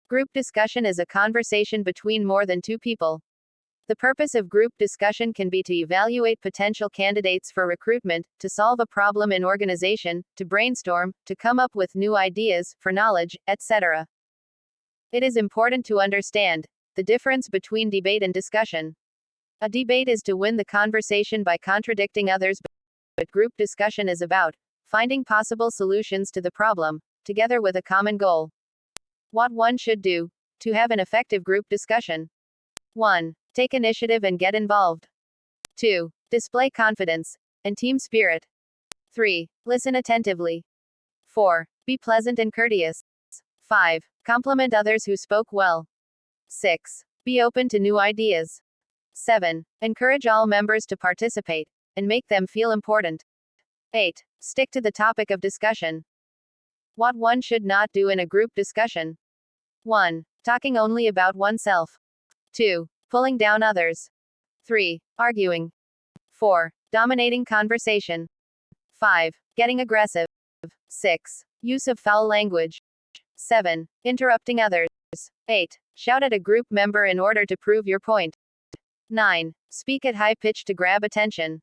Group discussion is a conversation between more than two people. The purpose of group discussion can be to evaluate potential candidates for recruitment, to solve a problem in organization, to brainstorm, to come up with new ideas, for knowledge, etc. It is important to understand the difference between debate and discussion. A debate is to win the conversation by contradicting others, but group discussion is about finding possible solutions to the problem, together with a common goal. What one should do to have an effective group discussion. 1. Take initiative and get involved. 2. Display confidence and team spirit. 3. Listen attentively. 4. Be pleasant and courteous. 5. Compliment others who spoke well. 6. Be open to new ideas. 7. Encourage all members to participate and make them feel important. 8. Stick to the topic of discussion. What one should not do in a group discussion. 1. Talking only about oneself. 2. Pulling down others. 3. Arguing. 4. Dominating conversation. 5. Getting aggressive. 6. Use of foul language. 7. Interrupting others. 8. Shout at a group member in order to prove your point. 9. Speak at high pitch to grab attention.